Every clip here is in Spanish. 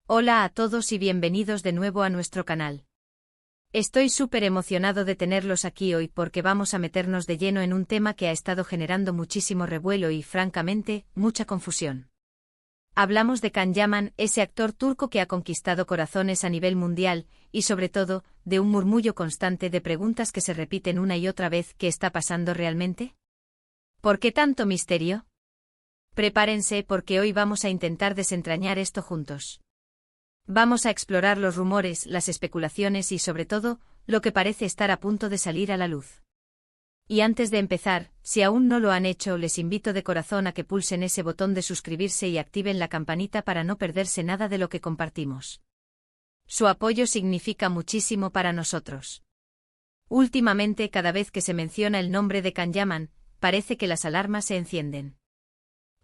Hola a todos y bienvenidos de nuevo a nuestro canal. Estoy súper emocionado de tenerlos aquí hoy porque vamos a meternos de lleno en un tema que ha estado generando muchísimo revuelo y, francamente, mucha confusión. Hablamos de Can Yaman, ese actor turco que ha conquistado corazones a nivel mundial, y sobre todo, de un murmullo constante de preguntas que se repiten una y otra vez: ¿qué está pasando realmente? ¿Por qué tanto misterio? Prepárense porque hoy vamos a intentar desentrañar esto juntos. Vamos a explorar los rumores, las especulaciones y, sobre todo, lo que parece estar a punto de salir a la luz. Y antes de empezar, si aún no lo han hecho, les invito de corazón a que pulsen ese botón de suscribirse y activen la campanita para no perderse nada de lo que compartimos. Su apoyo significa muchísimo para nosotros. Últimamente, cada vez que se menciona el nombre de Can Yaman, parece que las alarmas se encienden.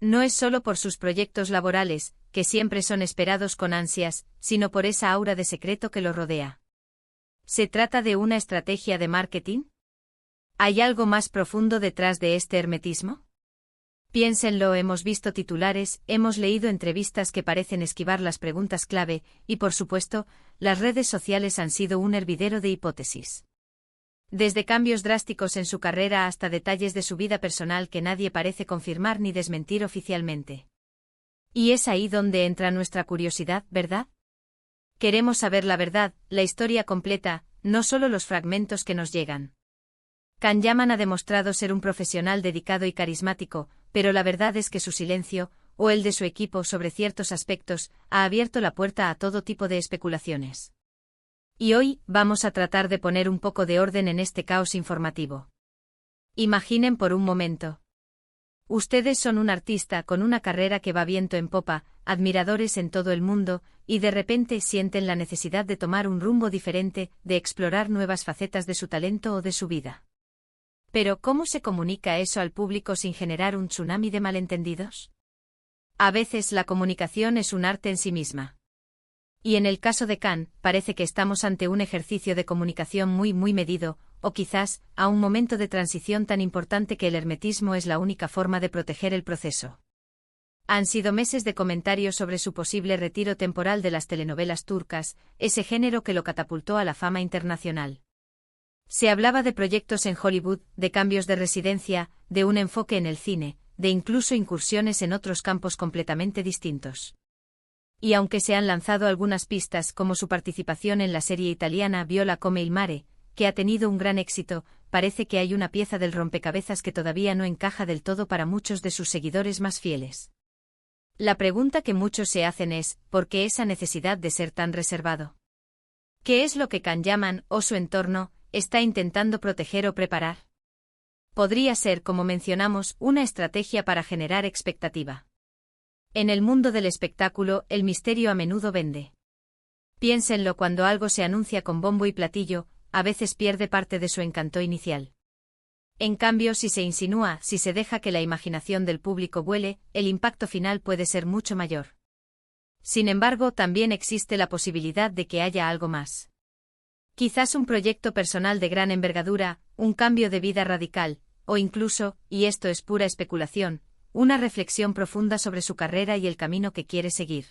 No es solo por sus proyectos laborales, que siempre son esperados con ansias, sino por esa aura de secreto que lo rodea. ¿Se trata de una estrategia de marketing? ¿Hay algo más profundo detrás de este hermetismo? Piénsenlo, hemos visto titulares, hemos leído entrevistas que parecen esquivar las preguntas clave, y por supuesto, las redes sociales han sido un hervidero de hipótesis. Desde cambios drásticos en su carrera hasta detalles de su vida personal que nadie parece confirmar ni desmentir oficialmente. Y es ahí donde entra nuestra curiosidad, ¿verdad? Queremos saber la verdad, la historia completa, no solo los fragmentos que nos llegan. Can Yaman ha demostrado ser un profesional dedicado y carismático, pero la verdad es que su silencio, o el de su equipo sobre ciertos aspectos, ha abierto la puerta a todo tipo de especulaciones. Y hoy, vamos a tratar de poner un poco de orden en este caos informativo. Imaginen por un momento. Ustedes son un artista con una carrera que va viento en popa, admiradores en todo el mundo, y de repente sienten la necesidad de tomar un rumbo diferente, de explorar nuevas facetas de su talento o de su vida. Pero, ¿cómo se comunica eso al público sin generar un tsunami de malentendidos? A veces la comunicación es un arte en sí misma. Y en el caso de Can, parece que estamos ante un ejercicio de comunicación muy medido, o quizás, a un momento de transición tan importante que el hermetismo es la única forma de proteger el proceso. Han sido meses de comentarios sobre su posible retiro temporal de las telenovelas turcas, ese género que lo catapultó a la fama internacional. Se hablaba de proyectos en Hollywood, de cambios de residencia, de un enfoque en el cine, de incluso incursiones en otros campos completamente distintos. Y aunque se han lanzado algunas pistas como su participación en la serie italiana Viola come il mare, que ha tenido un gran éxito, parece que hay una pieza del rompecabezas que todavía no encaja del todo para muchos de sus seguidores más fieles. La pregunta que muchos se hacen es, ¿por qué esa necesidad de ser tan reservado? ¿Qué es lo que Can Yaman, o su entorno, está intentando proteger o preparar? Podría ser, como mencionamos, una estrategia para generar expectativa. En el mundo del espectáculo, el misterio a menudo vende. Piénsenlo, cuando algo se anuncia con bombo y platillo, a veces pierde parte de su encanto inicial. En cambio, si se insinúa, si se deja que la imaginación del público vuele, el impacto final puede ser mucho mayor. Sin embargo, también existe la posibilidad de que haya algo más. Quizás un proyecto personal de gran envergadura, un cambio de vida radical, o incluso, y esto es pura especulación, una reflexión profunda sobre su carrera y el camino que quiere seguir.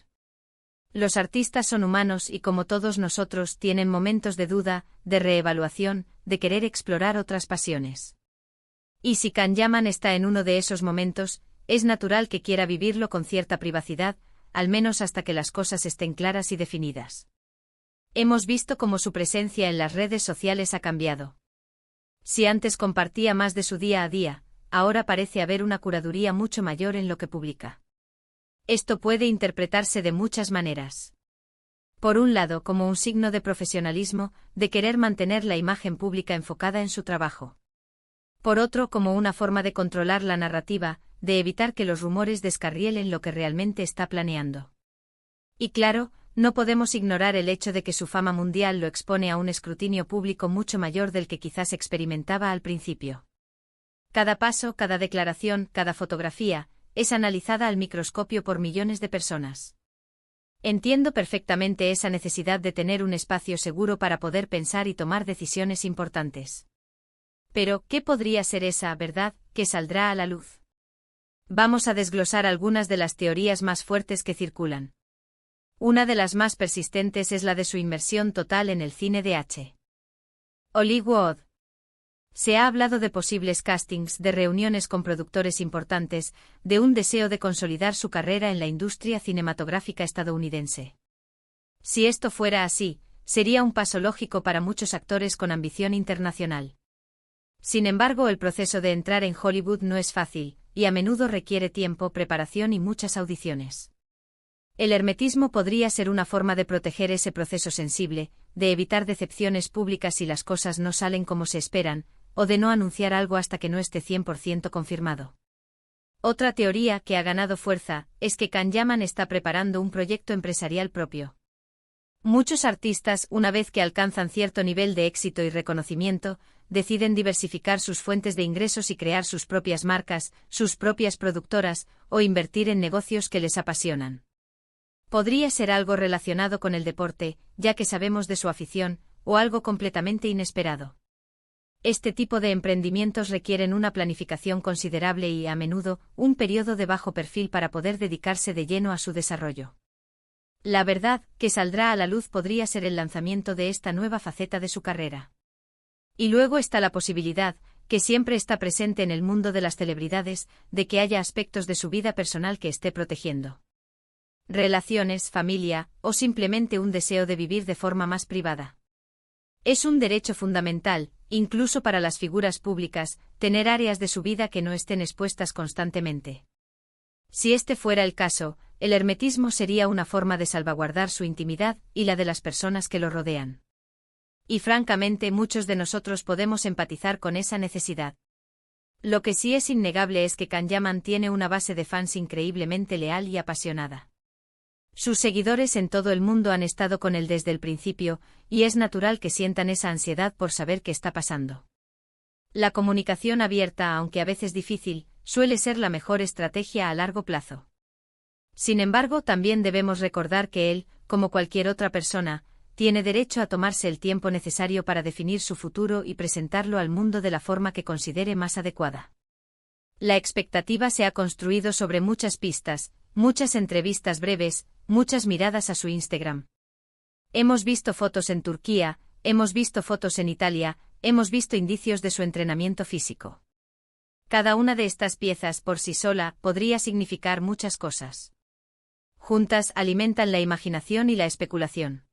Los artistas son humanos y, como todos nosotros, tienen momentos de duda, de reevaluación, de querer explorar otras pasiones. Y si Can Yaman está en uno de esos momentos, es natural que quiera vivirlo con cierta privacidad, al menos hasta que las cosas estén claras y definidas. Hemos visto cómo su presencia en las redes sociales ha cambiado. Si antes compartía más de su día a día, ahora parece haber una curaduría mucho mayor en lo que publica. Esto puede interpretarse de muchas maneras. Por un lado, como un signo de profesionalismo, de querer mantener la imagen pública enfocada en su trabajo. Por otro, como una forma de controlar la narrativa, de evitar que los rumores descarrielen lo que realmente está planeando. Y claro, no podemos ignorar el hecho de que su fama mundial lo expone a un escrutinio público mucho mayor del que quizás experimentaba al principio. Cada paso, cada declaración, cada fotografía, es analizada al microscopio por millones de personas. Entiendo perfectamente esa necesidad de tener un espacio seguro para poder pensar y tomar decisiones importantes. Pero, ¿qué podría ser esa verdad que saldrá a la luz? Vamos a desglosar algunas de las teorías más fuertes que circulan. Una de las más persistentes es la de su inmersión total en el cine de Hollywood. Se ha hablado de posibles castings, de reuniones con productores importantes, de un deseo de consolidar su carrera en la industria cinematográfica estadounidense. Si esto fuera así, sería un paso lógico para muchos actores con ambición internacional. Sin embargo, el proceso de entrar en Hollywood no es fácil, y a menudo requiere tiempo, preparación y muchas audiciones. El hermetismo podría ser una forma de proteger ese proceso sensible, de evitar decepciones públicas si las cosas no salen como se esperan, o de no anunciar algo hasta que no esté 100% confirmado. Otra teoría que ha ganado fuerza es que Kanyaman está preparando un proyecto empresarial propio. Muchos artistas, una vez que alcanzan cierto nivel de éxito y reconocimiento, deciden diversificar sus fuentes de ingresos y crear sus propias marcas, sus propias productoras, o invertir en negocios que les apasionan. Podría ser algo relacionado con el deporte, ya que sabemos de su afición, o algo completamente inesperado. Este tipo de emprendimientos requieren una planificación considerable y, a menudo, un periodo de bajo perfil para poder dedicarse de lleno a su desarrollo. La verdad que saldrá a la luz podría ser el lanzamiento de esta nueva faceta de su carrera. Y luego está la posibilidad, que siempre está presente en el mundo de las celebridades, de que haya aspectos de su vida personal que esté protegiendo. Relaciones, familia, o simplemente un deseo de vivir de forma más privada. Es un derecho fundamental, incluso para las figuras públicas, tener áreas de su vida que no estén expuestas constantemente. Si este fuera el caso, el hermetismo sería una forma de salvaguardar su intimidad y la de las personas que lo rodean. Y francamente, muchos de nosotros podemos empatizar con esa necesidad. Lo que sí es innegable es que Kanyaman tiene una base de fans increíblemente leal y apasionada. Sus seguidores en todo el mundo han estado con él desde el principio, y es natural que sientan esa ansiedad por saber qué está pasando. La comunicación abierta, aunque a veces difícil, suele ser la mejor estrategia a largo plazo. Sin embargo, también debemos recordar que él, como cualquier otra persona, tiene derecho a tomarse el tiempo necesario para definir su futuro y presentarlo al mundo de la forma que considere más adecuada. La expectativa se ha construido sobre muchas pistas, muchas entrevistas breves, muchas miradas a su Instagram. Hemos visto fotos en Turquía, hemos visto fotos en Italia, hemos visto indicios de su entrenamiento físico. Cada una de estas piezas por sí sola podría significar muchas cosas. Juntas alimentan la imaginación y la especulación.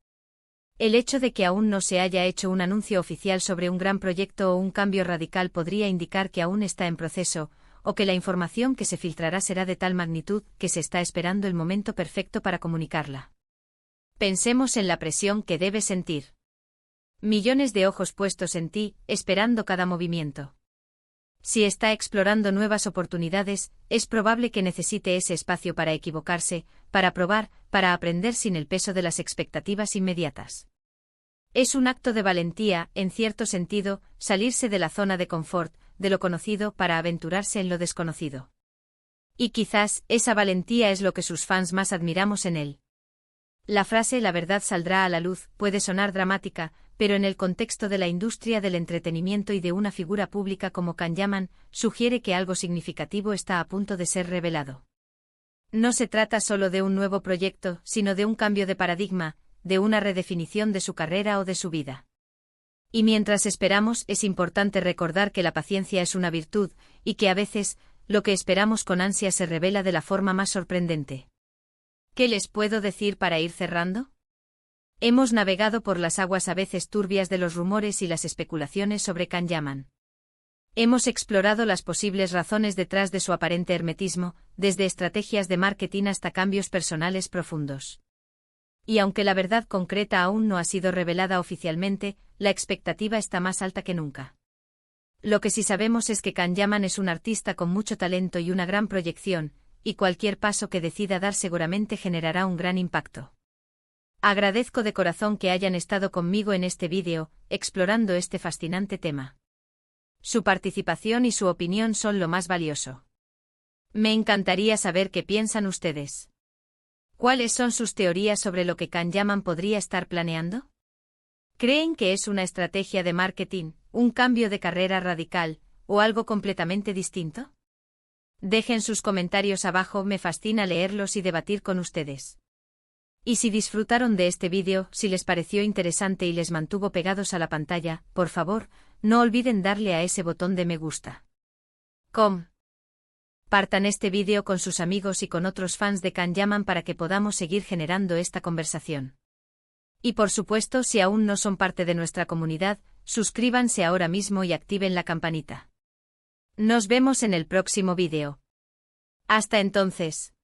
El hecho de que aún no se haya hecho un anuncio oficial sobre un gran proyecto o un cambio radical podría indicar que aún está en proceso, o que la información que se filtrará será de tal magnitud que se está esperando el momento perfecto para comunicarla. Pensemos en la presión que debes sentir. Millones de ojos puestos en ti, esperando cada movimiento. Si está explorando nuevas oportunidades, es probable que necesite ese espacio para equivocarse, para probar, para aprender sin el peso de las expectativas inmediatas. Es un acto de valentía, en cierto sentido, salirse de la zona de confort, de lo conocido, para aventurarse en lo desconocido. Y quizás, esa valentía es lo que sus fans más admiramos en él. La frase "la verdad saldrá a la luz" puede sonar dramática, pero en el contexto de la industria del entretenimiento y de una figura pública como Kanyaman, sugiere que algo significativo está a punto de ser revelado. No se trata solo de un nuevo proyecto, sino de un cambio de paradigma, de una redefinición de su carrera o de su vida. Y mientras esperamos, es importante recordar que la paciencia es una virtud, y que a veces, lo que esperamos con ansia se revela de la forma más sorprendente. ¿Qué les puedo decir para ir cerrando? Hemos navegado por las aguas a veces turbias de los rumores y las especulaciones sobre Kanyaman. Hemos explorado las posibles razones detrás de su aparente hermetismo, desde estrategias de marketing hasta cambios personales profundos. Y aunque la verdad concreta aún no ha sido revelada oficialmente, la expectativa está más alta que nunca. Lo que sí sabemos es que Kanyaman es un artista con mucho talento y una gran proyección, y cualquier paso que decida dar seguramente generará un gran impacto. Agradezco de corazón que hayan estado conmigo en este vídeo, explorando este fascinante tema. Su participación y su opinión son lo más valioso. Me encantaría saber qué piensan ustedes. ¿Cuáles son sus teorías sobre lo que Kanyaman podría estar planeando? ¿Creen que es una estrategia de marketing, un cambio de carrera radical, o algo completamente distinto? Dejen sus comentarios abajo, me fascina leerlos y debatir con ustedes. Y si disfrutaron de este vídeo, si les pareció interesante y les mantuvo pegados a la pantalla, por favor, no olviden darle a ese botón de me gusta. Compartan este vídeo con sus amigos y con otros fans de Kan-Yaman para que podamos seguir generando esta conversación. Y por supuesto, si aún no son parte de nuestra comunidad, suscríbanse ahora mismo y activen la campanita. Nos vemos en el próximo vídeo. Hasta entonces.